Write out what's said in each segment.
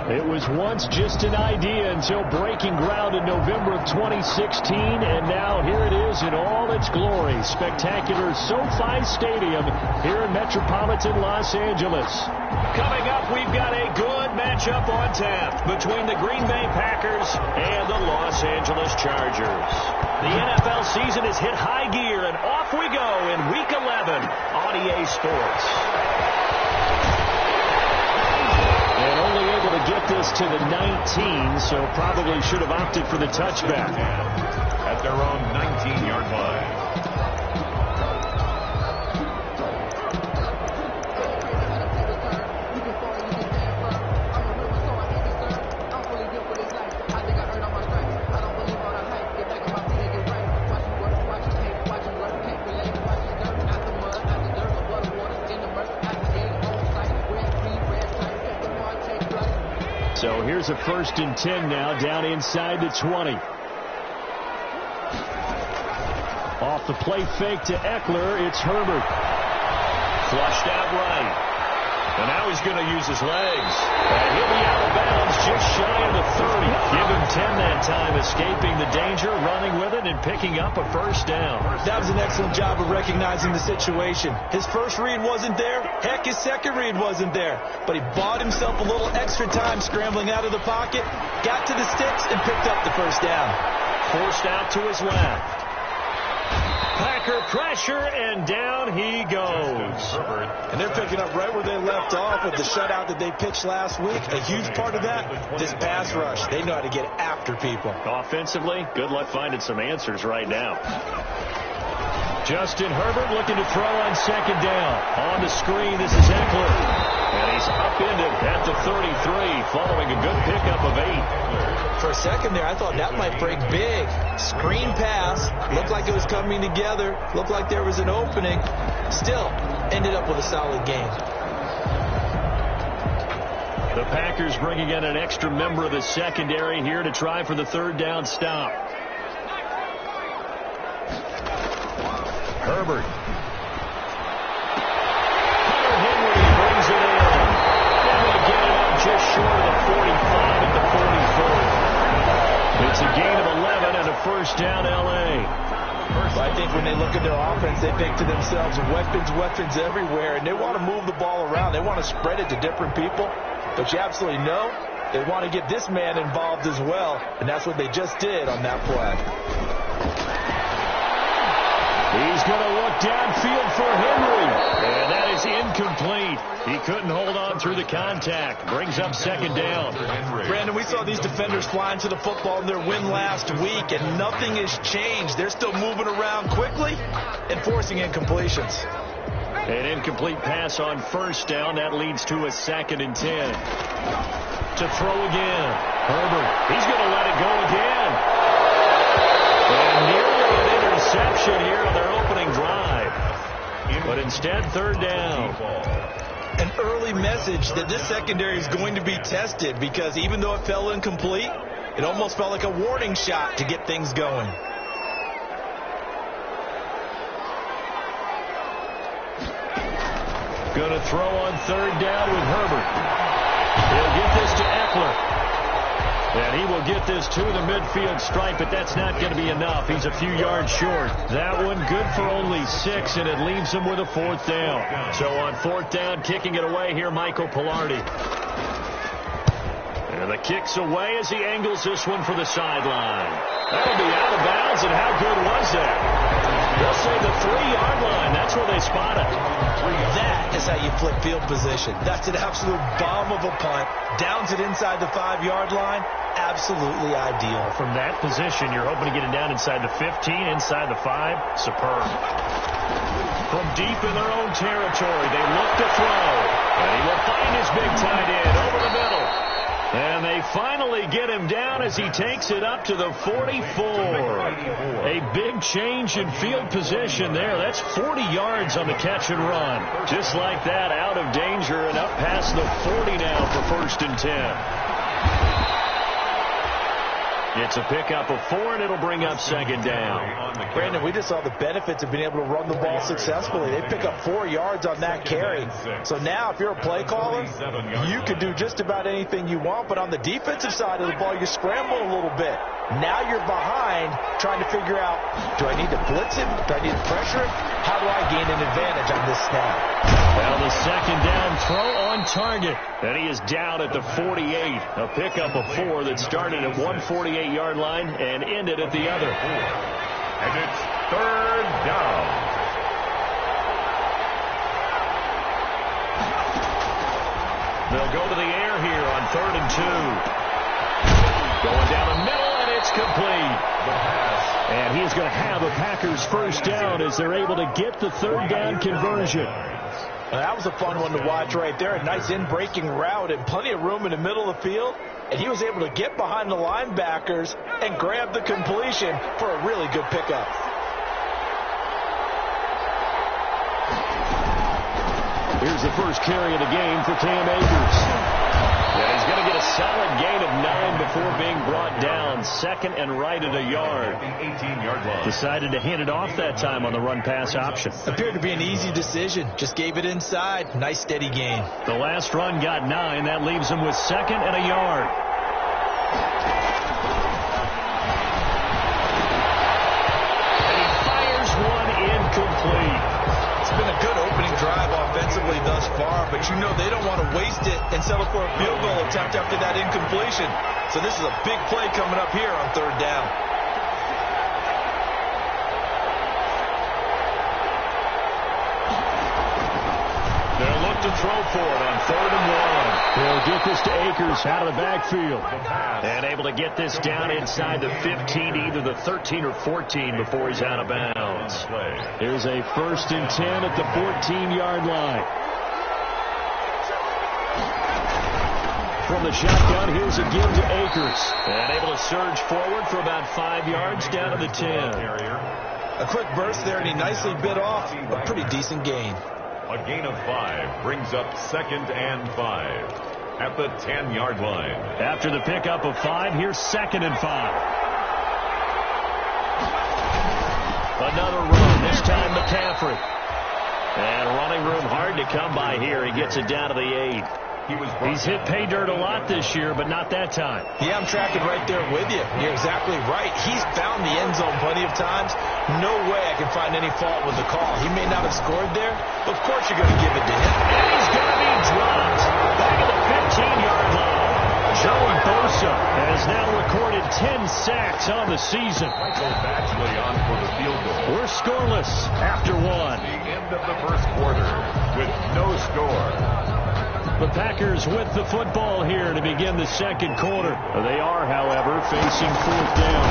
It was once just an idea until breaking ground in November of 2016, and now here it is in all its glory. Spectacular SoFi Stadium here in metropolitan Los Angeles. Coming up, we've got a good matchup on tap between the Green Bay Packers and the Los Angeles Chargers. The NFL season has hit high gear, and off we go in Week 11 on EA Sports. And only able to get this to the 19, so probably should have opted for the touchback. At their own 19-yard line. So here's a 1st and 10 now, down inside the 20. Off the play fake to Eckler, it's Herbert. Flushed out right. And now he's going to use his legs. And he'll be out of bounds just shy of the 30. Give him 10 that time, escaping the danger, running with it, and picking up a 1st down. That was an excellent job of recognizing the situation. His first read wasn't there. Heck, his second read wasn't there. But he bought himself a little extra time scrambling out of the pocket, got to the sticks, and picked up the 1st down. Forced out to his left. Packer pressure, and down he goes. And they're picking up right where they left off with the shutout that they pitched last week. A huge part of that, this pass rush. They know how to get after people. Offensively, good luck finding some answers right now. Justin Herbert looking to throw on 2nd down. On the screen, this is Eckler. And he's upended at the 33, following a good pickup of 8. For a second there, I thought that might break big. Screen pass. Looked like it was coming together. Looked like there was an opening. Still, ended up with a solid game. The Packers bringing in an extra member of the secondary here to try for the 3rd down stop. Herbert. Just short of the 45 at the 44. It's a gain of 11 and a 1st down L.A. I think when they look at their offense, they think to themselves, weapons everywhere, and they want to move the ball around. They want to spread it to different people, but you absolutely know they want to get this man involved as well, and that's what they just did on that play. He's going to look downfield for Henry, and that is incomplete. He couldn't hold on through the contact. Brings up 2nd down. Brandon, we saw these defenders flying to the football in their win last week, and nothing has changed. They're still moving around quickly and forcing incompletions. An incomplete pass on 1st down. That leads to a 2nd and 10. To throw again. Herbert. He's going to let it go again. And nearly an interception here on their opening drive. But instead, 3rd down. An early message that this secondary is going to be tested, because even though it fell incomplete, it almost felt like a warning shot to get things going. Going to throw on 3rd down with Herbert. He'll get this to Eckler. And he will get this to the midfield stripe, but that's not going to be enough. He's a few yards short. That one good for only 6, and it leaves him with a 4th down. So on 4th down, kicking it away here, Michael Pilardi. And the kick's away as he angles this one for the sideline. That'll be out of bounds, and how good was that? They'll say the 3-yard line. That's where they spot it. That is how you flip field position. That's an absolute bomb of a punt. Downs it inside the 5-yard line. Absolutely ideal. From that position, you're hoping to get it down inside the 15, inside the 5. Superb. From deep in their own territory, they look to throw. And he will find his big tight end over the middle. And they finally get him down as he takes it up to the 44. A big change in field position there. That's 40 yards on the catch and run. Just like that, out of danger and up past the 40 now for 1st and 10. It's a pickup of 4, and it'll bring up second down. Brandon, we just saw the benefits of being able to run the ball successfully. They pick up 4 yards on that carry. So now if you're a play caller, you can do just about anything you want. But on the defensive side of the ball, you scramble a little bit. Now you're behind trying to figure out, do I need to blitz him? Do I need to pressure him? How do I gain an advantage on this snap? Well, the second down throw on target. And he is down at the 48. A pickup of 4 that started at 148-yard line and ended at the other. And it's third down. They'll go to the air here on 3rd and 2. Going down the middle, and it's complete. And he's going to have a Packers first down as they're able to get the 3rd down conversion. Well, that was a fun one to watch right there. A nice in-breaking route and plenty of room in the middle of the field. And he was able to get behind the linebackers and grab the completion for a really good pickup. Here's the first carry of the game for Cam Akers. And he's going to get a solid gain of 9 before being brought down. 2nd and right at a yard. 18-yard line. Decided to hand it off that time on the run-pass option. Appeared to be an easy decision. Just gave it inside. Nice steady gain. The last run got 9. That leaves him with 2nd and a yard. And he fires one incomplete. It's been a good opening drive offensively thus far, but you know they don't want to waste it and settle for a field goal attempt after that incompletion. So this is a big play coming up here on 3rd down. They'll look to throw for it on 3rd and 1. They'll get this to Akers out of the backfield. And able to get this down inside the 15, either the 13 or 14 before he's out of bounds. Here's a 1st and 10 at the 14-yard line. From the shotgun, here's a give to Akers. And able to surge forward for about 5 yards down to the 10. A quick burst there, and he nicely bit off a pretty decent gain. A gain of 5 brings up 2nd and 5 at the 10-yard line. After the pickup of 5, here's 2nd and 5. Another run, this time McCaffrey. And running room hard to come by here. He gets it down to the 8. He's hit pay dirt a lot this year, but not that time. Yeah, I'm tracking right there with you. You're exactly right. He's found the end zone plenty of times. No way I can find any fault with the call. He may not have scored there, but of course you're going to give it to him. And he's going to be dropped back at the 15-yard line. Joey Bosa has now recorded 10 sacks on the season. Michael Batchley on for the field goal. We're scoreless after 1. The end of the first quarter with no score. The Packers with the football here to begin the second quarter. They are, however, facing 4th down.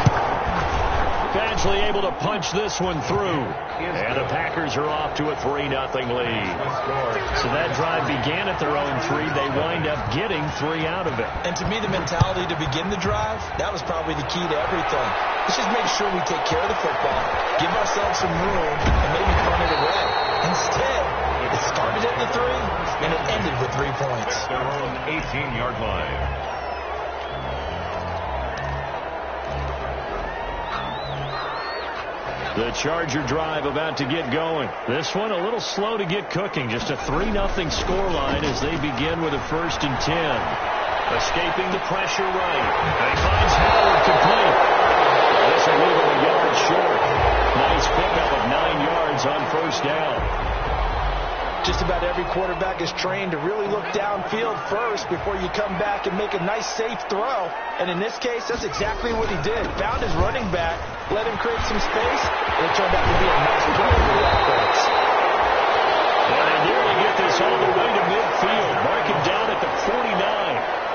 Batchley able to punch this one through. And the Packers are off to a 3-0 lead. So that drive began at their own 3. They wind up getting 3 out of it. And to me, the mentality to begin the drive, that was probably the key to everything. Let's just make sure we take care of the football, give ourselves some room, and maybe punt it away. Instead, it started at the 3, and it ended with 3 points. Their own 18-yard line. The Charger drive about to get going. This one a little slow to get cooking. Just a 3-0 scoreline as they begin with a 1st and 10. Escaping the pressure right. And he finds Howard complete. This will leave him a yard short. Nice pickup of 9 yards on 1st down. Just about every quarterback is trained to really look downfield first before you come back and make a nice, safe throw. And in this case, that's exactly what he did. Found his running back, let him create some space, and it turned out to be a nice play for the offense. And they nearly get this all the way to midfield. Mark him down at the 49.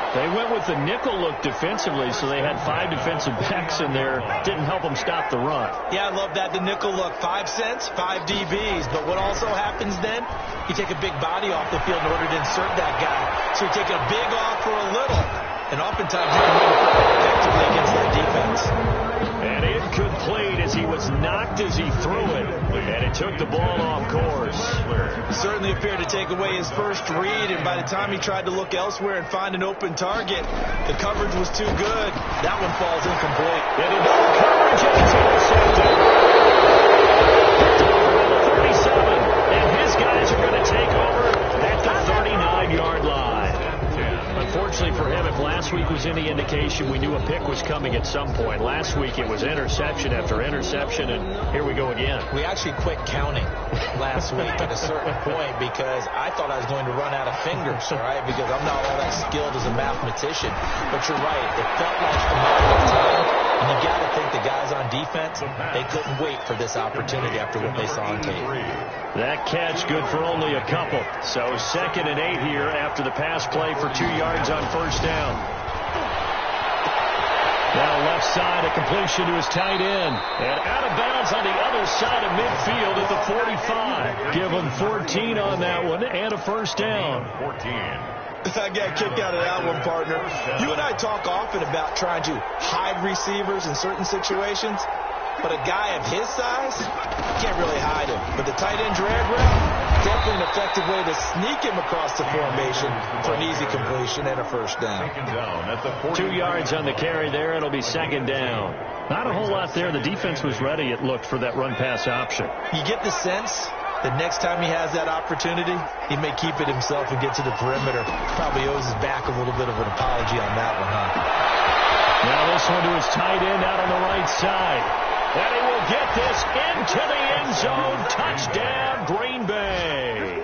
They went with the nickel look defensively, so they had 5 defensive backs in there. Didn't help them stop the run. Yeah, I love that, the nickel look. 5 cents, 5 DBs. But what also happens then, you take a big body off the field in order to insert that guy. So you're taking a big off for a little. And oftentimes you can win effectively against that defense. And incomplete as he was knocked as he threw it. And it took the ball off course. He certainly appeared to take away his first read, and by the time he tried to look elsewhere and find an open target, the coverage was too good. That one falls incomplete. And in double coverage, and it's intercepted. Picked over by the 37. And his guys are going to take over at the 39-yard line. Unfortunately for him, if last week was any indication, we knew a pick was coming at some point. Last week it was interception after interception, and here we go again. We actually quit counting last week at a certain point because I thought I was going to run out of fingers, all right, because I'm not all that skilled as a mathematician. But you're right, it felt like a matter of time, and you got to think the guys on defense, they couldn't wait for this opportunity after what they saw on tape. That catch good for only a couple. So 2nd and 8 here after the pass play for 2 yards on first down. Now left side, a completion to his tight end. And out of bounds on the other side of midfield at the 45. Give him 14 on that one and a first down. 14. I got kicked out of that one, partner. You and I talk often about trying to hide receivers in certain situations. But a guy of his size, you can't really hide him. But the tight end drag route, definitely an effective way to sneak him across the formation for an easy completion and a first down. 2 yards on the carry there. It'll be 2nd down. Not a whole lot there. The defense was ready, it looked, for that run-pass option. You get the sense that next time he has that opportunity, he may keep it himself and get to the perimeter. Probably owes his back a little bit of an apology on that one, huh? Now this one to his tight end out on the right side. And he will get this into the end zone. Touchdown, Green Bay.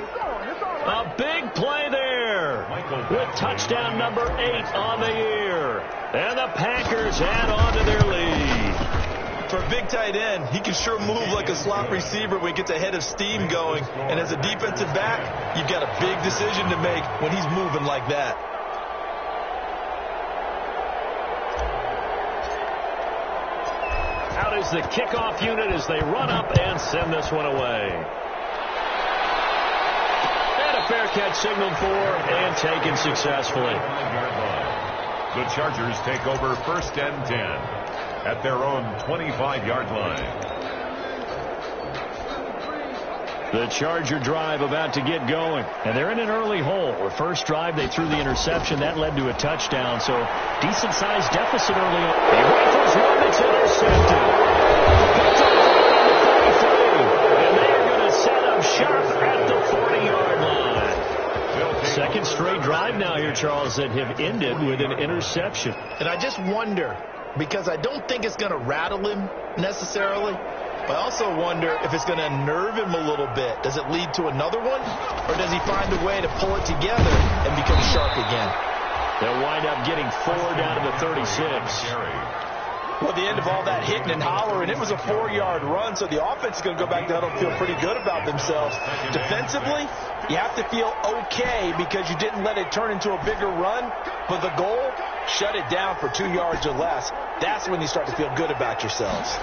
A big play there with touchdown number 8 on the year. And the Packers add on to their lead. For a big tight end, he can sure move like a slot receiver when he gets a head of steam going. And as a defensive back, you've got a big decision to make when he's moving like that. Out is the kickoff unit as they run up and send this one away. And a fair catch signaled for and taken successfully. The Chargers take over 1st and 10 at their own 25-yard line. The Charger drive about to get going. And they're in an early hole. The first drive, they threw the interception. That led to a touchdown. So decent-sized deficit early on. He rifles one that's intercepted. Picked up on the 33. And they're going to set up shop at the 40-yard line. Second straight drive now here, Charles, that have ended with an interception. And I just wonder, because I don't think it's going to rattle him necessarily, but I also wonder if it's going to unnerve him a little bit. Does it lead to another one? Or does he find a way to pull it together and become sharp again? They'll wind up getting 4 down to the 36. Well, at the end of all that hitting and hollering, it was a 4-yard run, so the offense is going to go back down and feel pretty good about themselves. Defensively, you have to feel okay because you didn't let it turn into a bigger run. But the goal, shut it down for 2 yards or less. That's when you start to feel good about yourselves.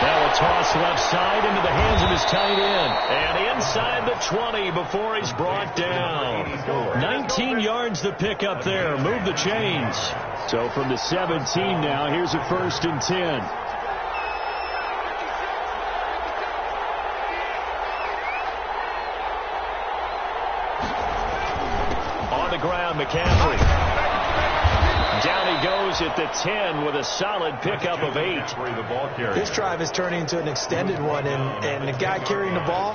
Now a toss left side into the hands of his tight end. And inside the 20 before he's brought down. 19 yards the pick up there. Move the chains. So from the 17 now, here's a 1st and 10. On the ground, McCaffrey. Down he goes at the 10 with a solid pickup of 8. This drive is turning into an extended one, and the guy carrying the ball,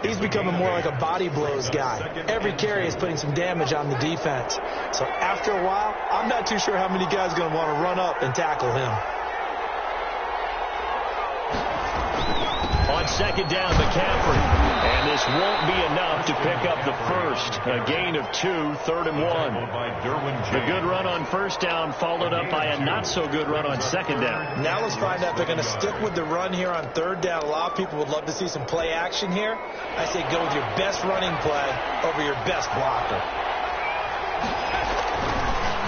he's becoming more like a body blows guy. Every carry is putting some damage on the defense. So after a while, I'm not too sure how many guys are going to want to run up and tackle him. On 2nd down, McCaffrey. And this won't be enough to pick up the first. A gain of 2, 3rd and 1. The good run on first down followed up by a not-so-good run on 2nd down. Now let's find out if they're going to stick with the run here on 3rd down. A lot of people would love to see some play action here. I say go with your best running play over your best blocker.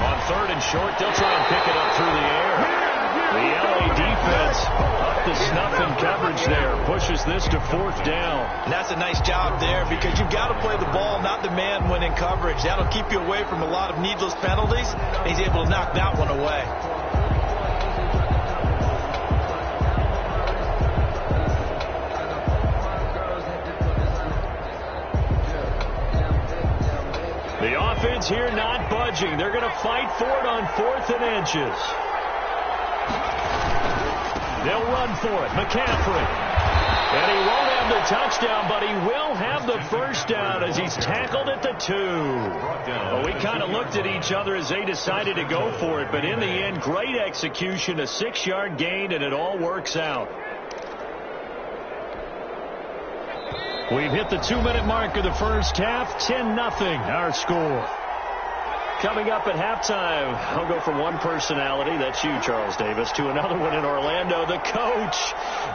On 3rd and short, they'll try and pick it up through the air. The LA defense up to snuff in coverage there. Pushes this to 4th down. And that's a nice job there because you've got to play the ball, not the man when in coverage. That'll keep you away from a lot of needless penalties. And he's able to knock that one away. The offense here not budging. They're going to fight for it on 4th and inches. They'll run for it. McCaffrey. And he won't have the touchdown, but he will have the first down as he's tackled at the 2. Well, we kind of looked at each other as they decided to go for it, but in the end, great execution, a 6-yard gain, and it all works out. We've hit the 2-minute mark of the first half. 10-0 our score. Coming up at halftime, I'll go from one personality, that's you, Charles Davis, to another one in Orlando, the coach.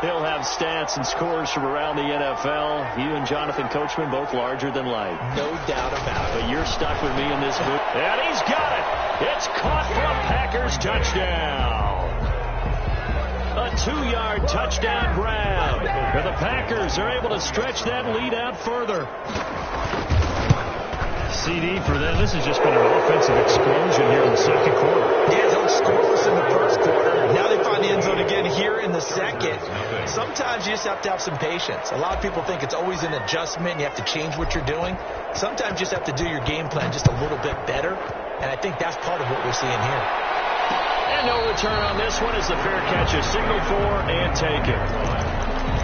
He'll have stats and scores from around the NFL. You and Jonathan Coachman, both larger than life. No doubt about it. But you're stuck with me in this booth. And he's got it. It's caught for a Packers touchdown. A 2-yard touchdown grab. And the Packers are able to stretch that lead out further. CD for them. This has just been an offensive explosion here in the second quarter. Yeah, don't score us in the first quarter. Now they find the end zone again here in the second. Sometimes you just have to have some patience. A lot of people think it's always an adjustment. You have to change what you're doing. Sometimes you just have to do your game plan just a little bit better. And I think that's part of what we're seeing here. And no return on this one as the fair catch is signaled for and taken.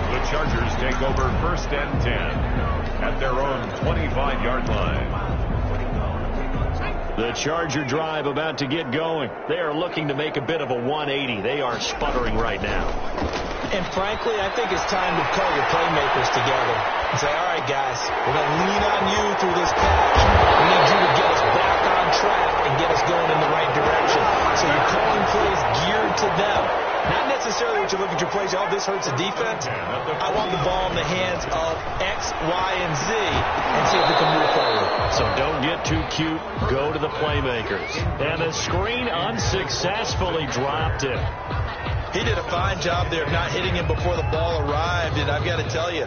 The Chargers take over 1st and 10 at their own 25-yard line. The Charger drive about to get going. They are looking to make a bit of a 180. They are sputtering right now. And frankly, I think it's time to call your playmakers together and say, all right, guys, we're going to lean on you through this patch. We need you to get us back on track and get us going in the right direction. So you're calling plays geared to them. Not necessarily what you look at your plays, oh, this hurts the defense. I want the ball in the hands of X, Y, and Z and see if we can move forward. So don't get too cute. Go to the playmakers. And the screen unsuccessfully dropped it. He did a fine job there of not hitting him before the ball arrived. And I've got to tell you,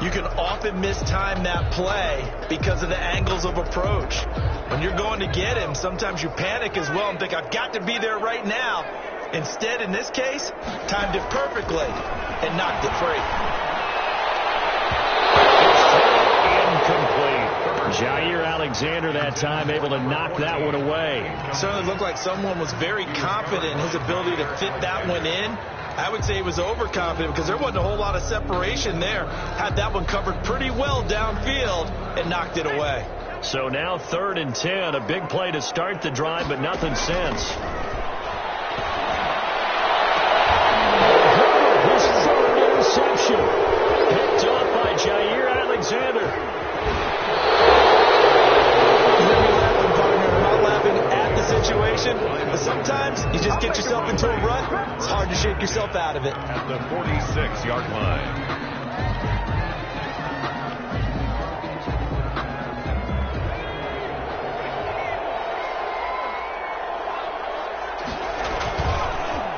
you can often mistime that play because of the angles of approach. When you're going to get him, sometimes you panic as well and think, I've got to be there right now. Instead, in this case, timed it perfectly and knocked it free. Incomplete. Jair Alexander that time able to knock that one away. Certainly looked like someone was very confident in his ability to fit that one in. I would say he was overconfident because there wasn't a whole lot of separation there. Had that one covered pretty well downfield and knocked it away. So now 3rd and 10. A big play to start the drive, but nothing since. His 3rd interception. Picked off by Jair Alexander. I'm not laughing at the situation, but sometimes you just get yourself into a rut. It's hard to shake yourself out of it. At the 46-yard line.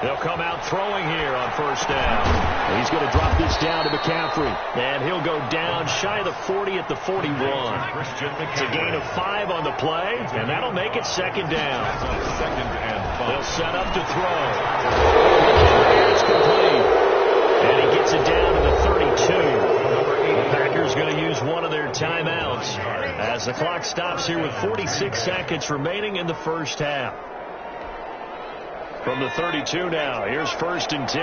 They'll come out throwing here on 1st down. He's going to drop this down to McCaffrey. And he'll go down shy of the 40 at the 41. It's a gain of 5 on the play, and that'll make it 2nd down. They'll set up to throw. It's complete. And he gets it down to the 32. The Packers going to use one of their timeouts as the clock stops here with 46 seconds remaining in the first half. From the 32 now, here's 1st and 10.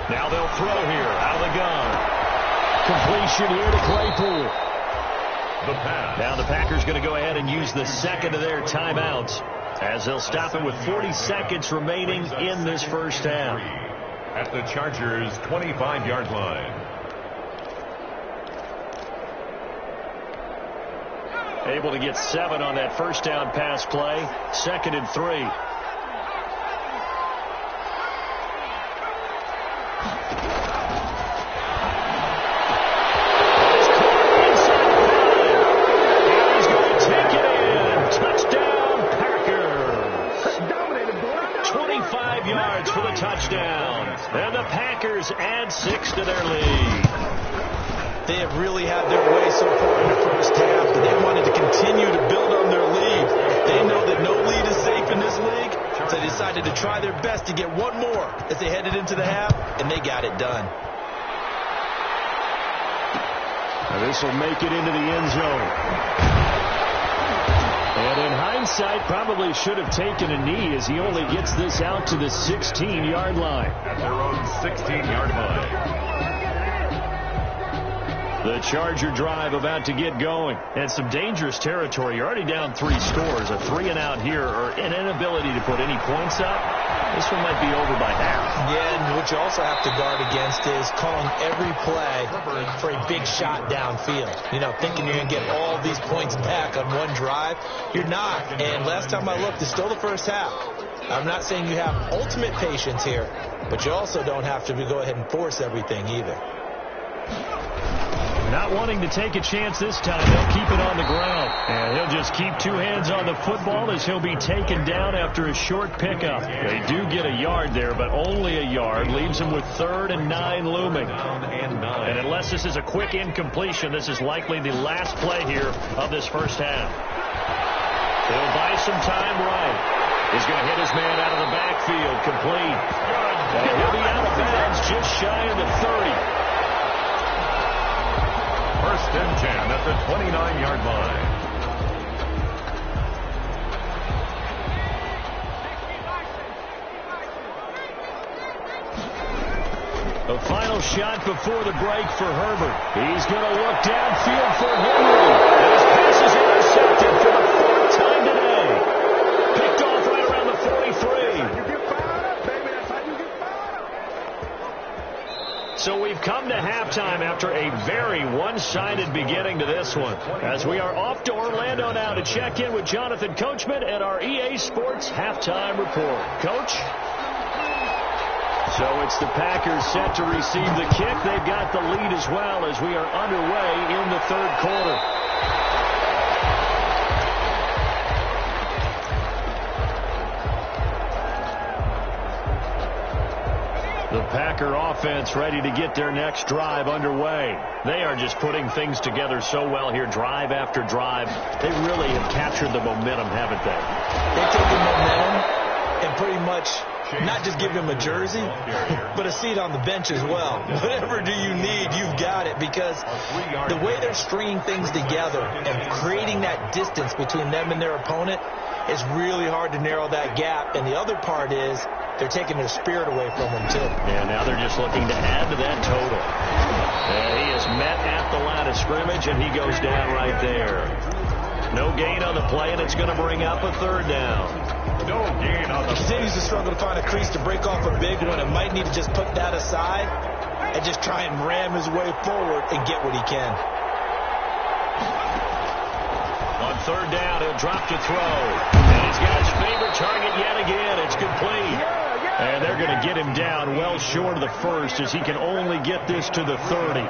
Now they'll throw here out of the gun. Completion here to Claypool. The pass. Now the Packers going to go ahead and use the 2nd of their timeouts as they'll stop it with 40 seconds remaining in this first half. At the Chargers' 25-yard line. Able to get 7 on that first down pass play. 2nd and 3. He's going to take it in. Touchdown, Packers. lead. They have really had their way so far in the first half, but they wanted to continue to build on their lead. They know that no lead is safe in this league, so they decided to try their best to get one more as they headed into the half, and they got it done. And this will make it into the end zone. And in hindsight, probably should have taken a knee as he only gets this out to the 16-yard line. At their own 16-yard line. The Charger drive about to get going. And some dangerous territory. You're already down 3 scores. A 3-and-out here, or an inability to put any points up. This one might be over by half. Yeah, and what you also have to guard against is calling every play for a big shot downfield. You know, thinking you're going to get all these points back on one drive. You're not. And last time I looked, it's still the first half. I'm not saying you have ultimate patience here, but you also don't have to go ahead and force everything either. Not wanting to take a chance this time, they'll keep it on the ground. And he'll just keep 2 hands on the football as he'll be taken down after a short pickup. They do get a yard there, but only a yard. Leaves him with 3rd and 9 looming. And unless this is a quick incompletion, this is likely the last play here of this first half. He'll buy some time right. He's going to hit his man out of the backfield, complete. And he'll be out of bounds just shy of the 30. 1st and 10 at the 29-yard line. The final shot before the break for Herbert. He's going to look downfield for Henry. And his pass is intercepted for the 4th time today. Picked off right around the 43. So we've come to halftime after a very one-sided beginning to this one. As we are off to Orlando now to check in with Jonathan Coachman at our EA Sports Halftime Report. Coach? So it's the Packers set to receive the kick. They've got the lead as well as we are underway in the 3rd quarter. The Packer offense ready to get their next drive underway. They are just putting things together so well here, drive after drive. They really have captured the momentum, haven't they? They take the momentum and pretty much not just give him a jersey, but a seat on the bench as well. Whatever do you need, you've got it, because the way they're stringing things together and creating that distance between them and their opponent is really hard to narrow that gap. And the other part is they're taking their spirit away from them, too. And now they're just looking to add to that total. And he is met at the line of scrimmage, and he goes down right there. No gain on the play, and it's going to bring up a 3rd down. No gain on the play. Continues to struggle to find a crease to break off a big one, and might need to just put that aside and just try and ram his way forward and get what he can. On 3rd down, he'll drop to throw. And he's got his favorite target yet again. It's complete. And they're going to get him down well short of the 1st as he can only get this to the 30.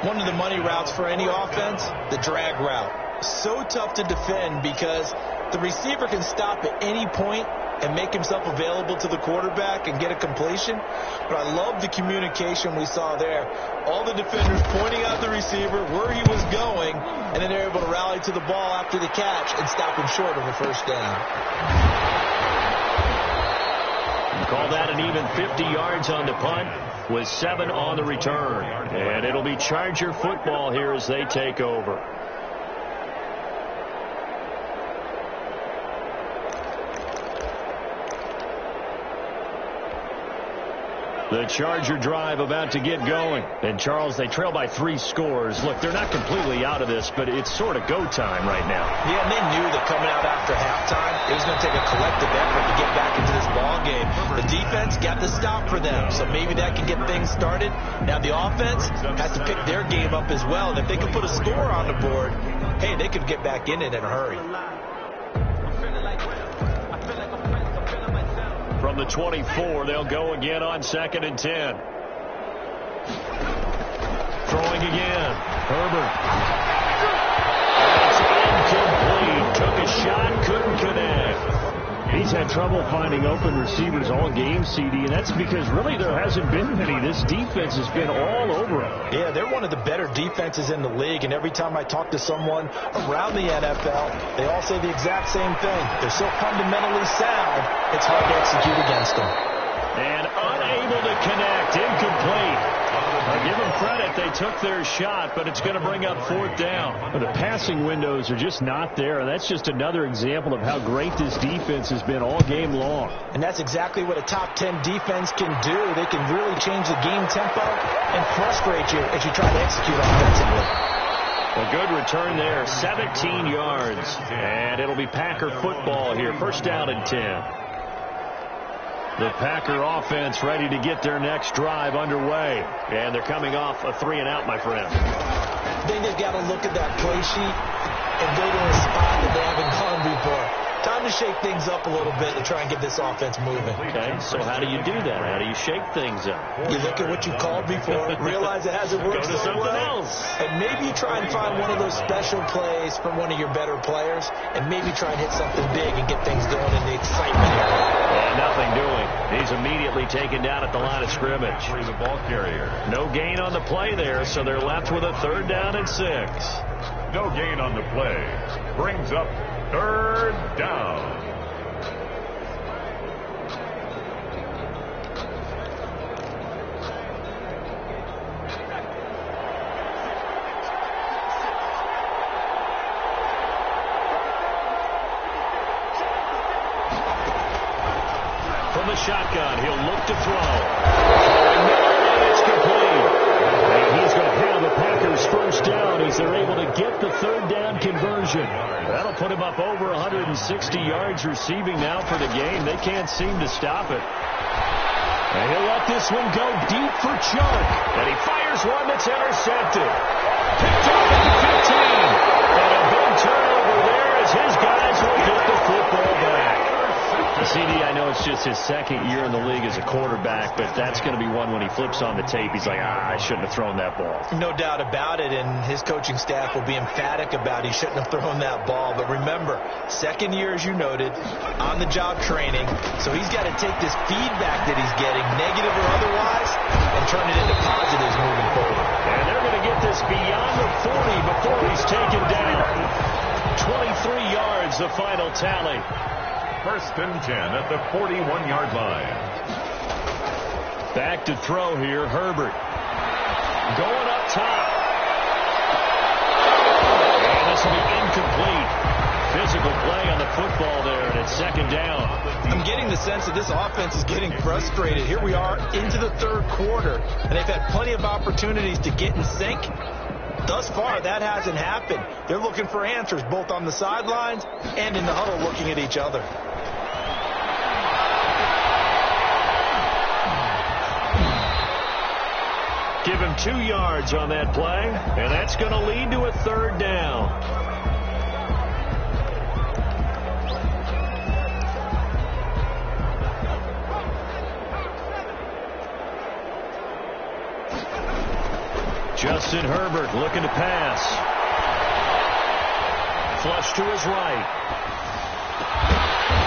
One of the money routes for any offense, the drag route. So tough to defend because the receiver can stop at any point and make himself available to the quarterback and get a completion. But I love the communication we saw there. All the defenders pointing out the receiver, where he was going, and then they're able to rally to the ball after the catch and stop him short of a 1st down. You call that an even 50 yards on the punt with 7 on the return. And it'll be Charger football here as they take over. The Charger drive about to get going. And, Charles, they trail by 3 scores. Look, they're not completely out of this, but it's sort of go time right now. Yeah, and they knew that coming out after halftime, it was going to take a collective effort to get back into this ball game. The defense got the stop for them, so maybe that can get things started. Now the offense has to pick their game up as well. And if they can put a score on the board, hey, they could get back in it in a hurry. From the 24, they'll go again on 2nd and 10. Throwing again. Herbert. It's incomplete. Took a shot, couldn't connect. He's had trouble finding open receivers all game, CD, and that's because really there hasn't been many. This defense has been all over him. Yeah, they're one of the better defenses in the league, and every time I talk to someone around the NFL, they all say the exact same thing. They're so fundamentally sound, it's hard to execute against them. And unable to connect, incomplete. Give them credit, they took their shot, but it's going to bring up 4th down. The passing windows are just not there, and that's just another example of how great this defense has been all game long. And that's exactly what a top 10 defense can do. They can really change the game tempo and frustrate you as you try to execute offensively. A good return there, 17 yards, and it'll be Packer football here, 1st down and 10. The Packer offense ready to get their next drive underway. And they're coming off a 3-and-out, my friend. I think they've got to look at that play sheet and go to a spot that they haven't gone before. Time to shake things up a little bit to try and get this offense moving. Okay, so how do you do that? How do you shake things up? You look at what you called before, realize it hasn't worked go to so something well, else. and maybe you try and find one of those special plays from one of your better players, and maybe try and hit something big and get things going in the excitement area. Yeah, nothing doing. He's immediately taken down at the line of scrimmage. The ball carrier. No gain on the play there, so they're left with a 3rd down and 6. No gain on the play. Brings up 3rd down. From the shotgun, he'll look to throw. And it's complete. And he's going to have the Packers 1st down as they're able to get the 3rd down conversion. That'll put him up over 160 yards receiving now for the game. They can't seem to stop it. And he'll let this one go deep for Chuck. And he fires one that's intercepted. Picked up at the 15. And a big turnover there as his guys will get the football back. CD, I know it's just his 2nd year in the league as a quarterback, but that's going to be one when he flips on the tape. He's like, I shouldn't have thrown that ball. No doubt about it, and his coaching staff will be emphatic about he shouldn't have thrown that ball. But remember, 2nd year, as you noted, on-the-job training, so he's got to take this feedback that he's getting, negative or otherwise, and turn it into positives moving forward. And they're going to get this beyond the 40 before he's taken down. 23 yards, the final tally. 1st and 10 at the 41-yard line. Back to throw here, Herbert. Going up top. And this will be incomplete. Physical play on the football there, and it's 2nd down. I'm getting the sense that this offense is getting frustrated. Here we are into the 3rd quarter, and they've had plenty of opportunities to get in sync. Thus far, that hasn't happened. They're looking for answers both on the sidelines and in the huddle looking at each other. Give him 2 yards on that play, and that's going to lead to a 3rd down. Justin Herbert looking to pass. Flush to his right.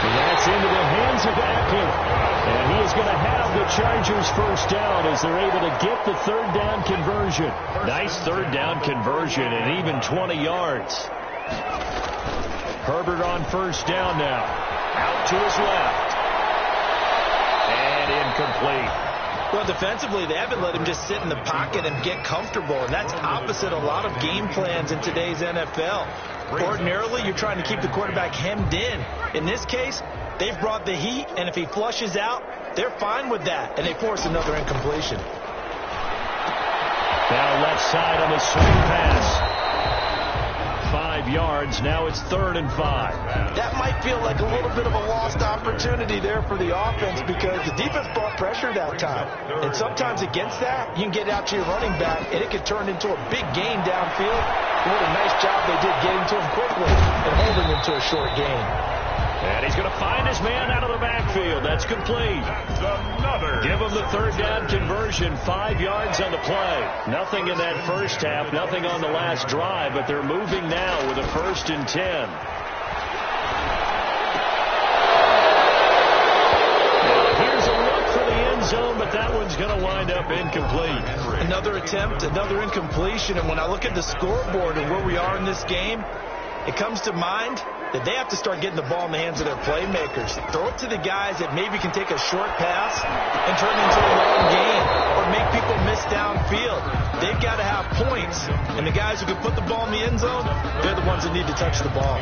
And that's into the hands of Eckler. And he is going to have the Chargers 1st down as they're able to get the 3rd down conversion. Nice 3rd down conversion and even 20 yards. Herbert on 1st down now. Out to his left. And incomplete. Well, defensively, they haven't let him just sit in the pocket and get comfortable, and that's opposite a lot of game plans in today's NFL. Ordinarily, you're trying to keep the quarterback hemmed in. In this case, they've brought the heat, and if he flushes out, they're fine with that, and they force another incompletion. Now left side on the swing pass. 5 yards. Now it's 3rd and 5. That might feel like a little bit of a lost opportunity there for the offense because the defense brought pressure that time. And sometimes against that, you can get out to your running back, and it could turn into a big gain downfield. What a nice job they did getting to him quickly and holding him to a short gain. And he's going to find his man out of the backfield. That's complete. Give him the 3rd down conversion. 5 yards on the play. Nothing in that first half. Nothing on the last drive. But they're moving now with a 1st and 10. going to wind up incomplete. Another attempt, another incompletion. And when I look at the scoreboard and where we are in this game, it comes to mind that they have to start getting the ball in the hands of their playmakers. Throw it to the guys that maybe can take a short pass and turn it into a long game or make people miss downfield. They've got to have points, and the guys who can put the ball in the end zone, they're the ones that need to touch the ball.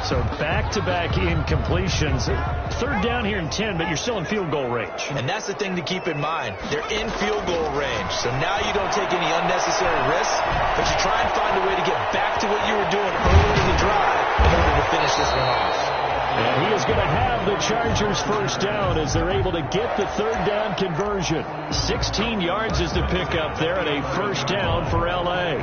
So back-to-back incompletions. Third down here in 10, but you're still in field goal range. And that's the thing to keep in mind. They're in field goal range. So now you don't take any unnecessary risks, but you try and find a way to get back to what you were doing early in the drive in order to finish this one off. And he is going to have the Chargers first down as they're able to get the third down conversion. 16 yards is the pickup there and a first down for L.A.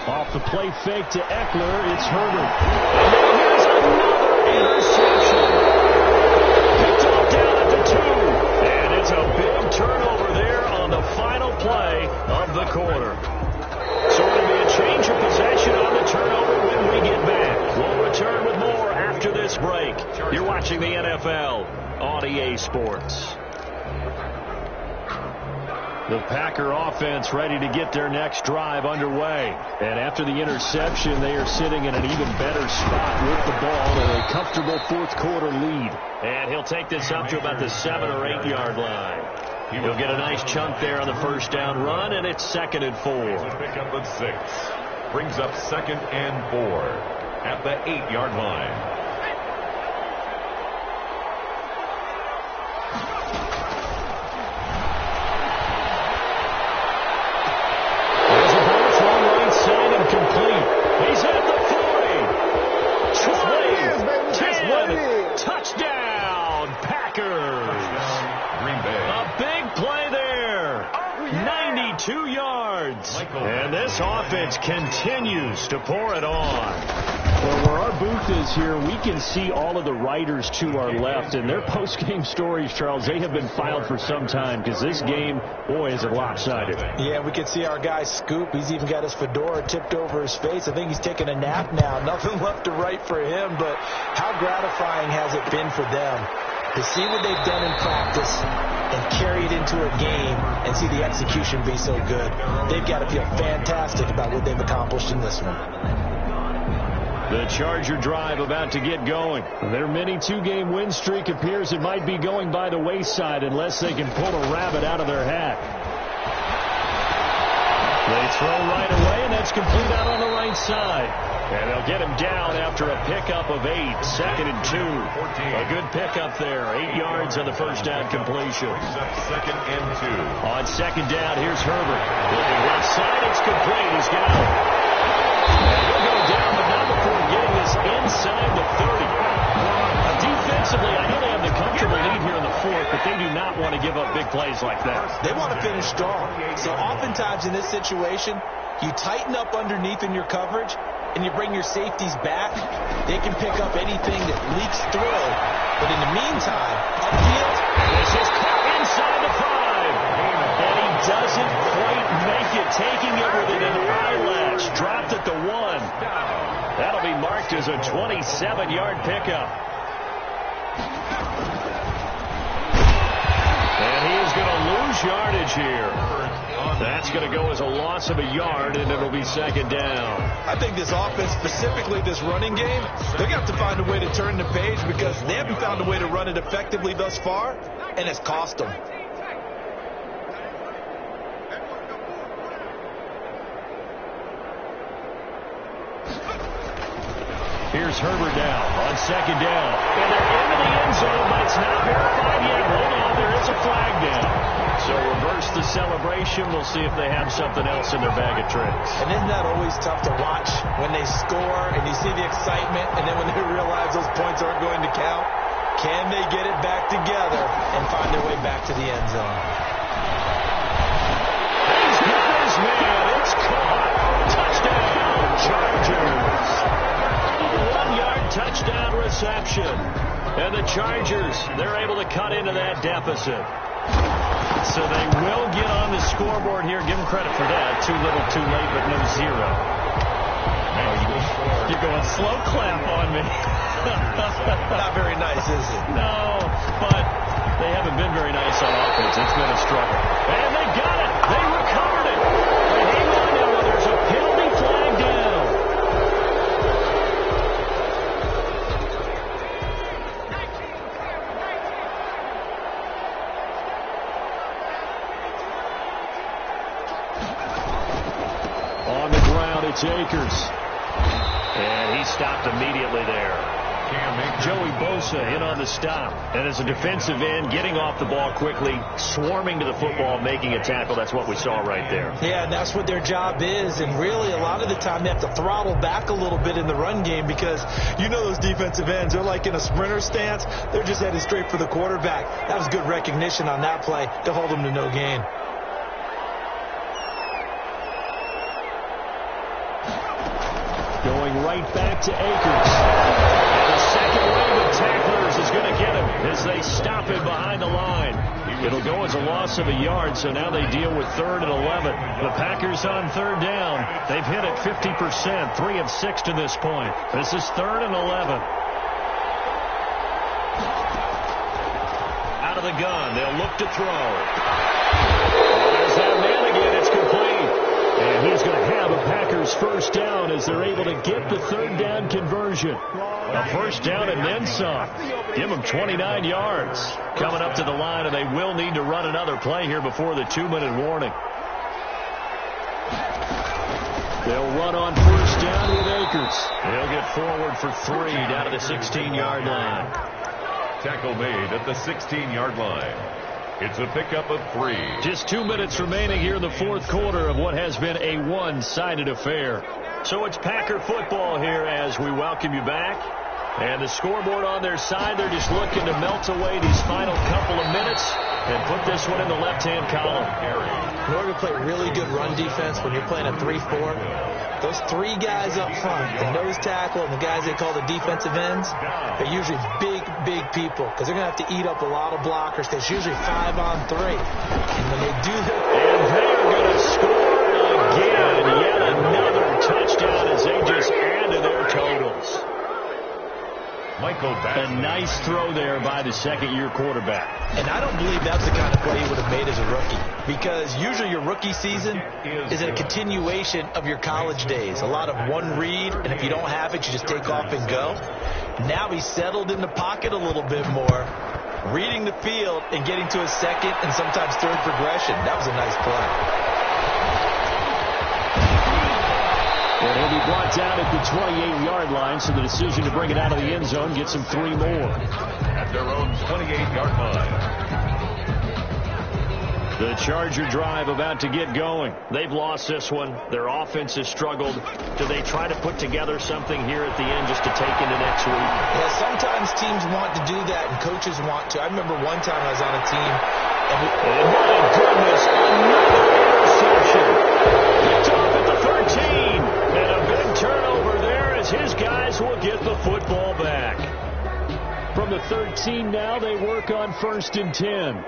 Off the play fake to Eckler, it's Herbert. And then here's another interception. Picked off down at the 2. And it's a big turnover there on the final play of the quarter. So it'll be a change of possession on the turnover when we get back. We'll return with more after this break. You're watching the NFL on EA Sports. The Packer offense ready to get their next drive underway. And after the interception, they are sitting in an even better spot with the ball in a comfortable fourth quarter lead. And he'll take this up to about the 7 or 8 yard line. He'll get a nice chunk there on the first down run, and it's 2nd and 4. Pick up at 6. Brings up 2nd and 4 at the 8 yard line. He's at the 40. 20. 10. Touchdown, Packers. Green Bay. A big play there. 92 yards. And this offense continues to pour it on. Well, where our booth is here, we can see all of the writers to our left. And their post-game stories, Charles, they have been filed for some time because this game, boy, is it lopsided. Yeah, we can see our guy Scoop. He's even got his fedora tipped over his face. I think he's taking a nap now. Nothing left to write for him, but how gratifying has it been for them to see what they've done in practice and carry it into a game and see the execution be so good. They've got to feel fantastic about what they've accomplished in this one. The Charger drive about to get going. Their mini 2-game win streak appears it might be going by the wayside unless they can pull a rabbit out of their hat. They throw right away, and that's complete out on the right side. And they'll get him down after a pickup of 8. 2nd and 2. A good pickup there. 8 yards on the first down completion. 2nd and 2. On 2nd down, here's Herbert. Looking left side, it's complete. He's got it. And he'll go down, but not before getting this inside the 30. Defensively, I know they have the comfortable lead here in the 4th, but they do not want to give up big plays like that. They want to finish strong. So oftentimes in this situation, you tighten up underneath in your coverage, and you bring your safeties back. They can pick up anything that leaks through. But in the meantime, upfield, this is caught inside the 5. And he doesn't quite make it, taking it within an eyelash. Dropped at the 1. That'll be marked as a 27-yard pickup. And he is going to lose yardage here. That's going to go as a loss of a yard, and it'll be 2nd down. I think this offense, specifically this running game, they're going to have to find a way to turn the page because they haven't found a way to run it effectively thus far, and it's cost them. Here's Herbert now on 2nd down. And they're into the end zone, but it's not verified yet. Hold on, there is a flag down. So reverse the celebration. We'll see if they have something else in their bag of tricks. And isn't that always tough to watch when they score and you see the excitement, and then when they realize those points aren't going to count? Can they get it back together and find their way back to the end zone? He's got his man. It's caught. Touchdown, Chargers. 1-yard touchdown reception. And the Chargers, they're able to cut into that deficit. So they will get on the scoreboard here. Give them credit for that. Too little, too late, but no 0. You're going slow clap on me. Not very nice, is it? No, but they haven't been very nice on offense. It's been a struggle. And they got it. They recovered it. But hang on now. There's a penalty flag down. On the ground, it's Akers. And he stopped immediately there. Joey Bosa in on the stop. And as a defensive end, getting off the ball quickly, swarming to the football, making a tackle. That's what we saw right there. Yeah, and that's what their job is. And really, a lot of the time, they have to throttle back a little bit in the run game because you know those defensive ends, they're like in a sprinter stance. They're just headed straight for the quarterback. That was good recognition on that play to hold them to no gain. Going right back to Akers. And the second wave of tacklers is going to get him as they stop him behind the line. It'll go as a loss of a yard, so now they deal with 3rd and 11. The Packers on 3rd down. They've hit it 50%, 3 of 6 to this point. This is 3rd and 11. Out of the gun, they'll look to throw. There's that man again, it's complete. And he's going to have a Packers first down as they're able to get the 3rd down conversion. A first down and then some. Give them 29 yards. Coming up to the line, and they will need to run another play here before the 2-minute warning. They'll run on first down with Akers. He'll get forward for 3 down to the 16-yard line. Tackle made at the 16-yard line. It's a pickup of 3. Just 2 minutes remaining here in the 4th quarter of what has been a one-sided affair. So it's Packer football here as we welcome you back. And the scoreboard on their side, they're just looking to melt away these final couple of minutes and put this one in the left-hand column. In order to play really good run defense when you're playing a 3-4, those 3 guys up front, the nose tackle and the guys they call the defensive ends, are usually big people because they're going to have to eat up a lot of blockers because it's usually 5 on 3. And when they do that, and they're going to score again. Yet another touchdown as they just add to their totals. A nice throw there by the second-year quarterback. And I don't believe that's the kind of play he would have made as a rookie because usually your rookie season is a continuation of your college days. A lot of one read, and if you don't have it, you just take off and go. Now he's settled in the pocket a little bit more, reading the field and getting to a second and sometimes third progression. That was a nice play. And he'll be brought down at the 28-yard line, so the decision to bring it out of the end zone gets him 3 more. At their own 28-yard line. The Charger drive about to get going. They've lost this one. Their offense has struggled. Do they try to put together something here at the end just to take into next week? Yeah, sometimes teams want to do that and coaches want to. I remember one time I was on a team. And my goodness, another interception. Picked off at the 13. And a big turnover there as his guys will get the football back. From the 13 now, they work on 1st and 10.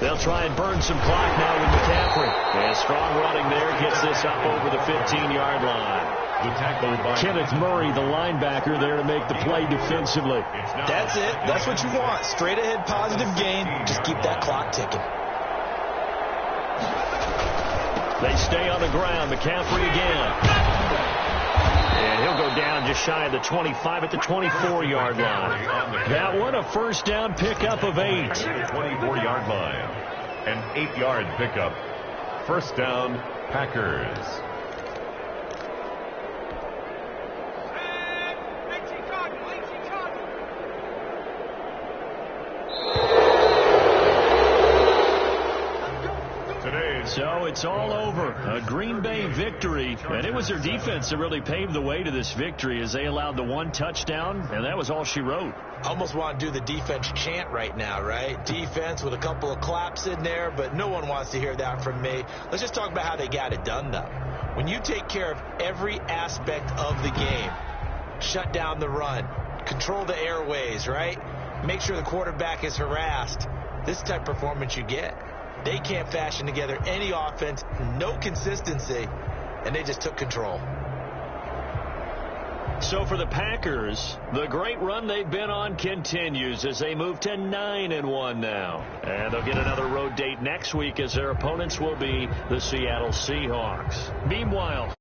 They'll try and burn some clock now with McCaffrey. And strong running there gets this up over the 15-yard line. The tackle by Kenneth Murray, the linebacker, there to make the play defensively. That's it. That's what you want. Straight ahead positive gain. Just keep that clock ticking. They stay on the ground. McCaffrey again. And he'll go down just shy of the 25 at the 24-yard line. That one a first down pickup of 8. 24-yard line. An 8-yard pickup. First down, Packers. So it's all over. A Green Bay victory. And it was their defense that really paved the way to this victory as they allowed the 1 touchdown, and that was all she wrote. I almost want to do the defense chant right now, right? Defense with a couple of claps in there, but no one wants to hear that from me. Let's just talk about how they got it done, though. When you take care of every aspect of the game, shut down the run, control the airways, right? Make sure the quarterback is harassed. This type of performance you get. They can't fashion together any offense, no consistency, and they just took control. So for the Packers, the great run they've been on continues as they move to 9-1 now. And they'll get another road date next week as their opponents will be the Seattle Seahawks. Meanwhile,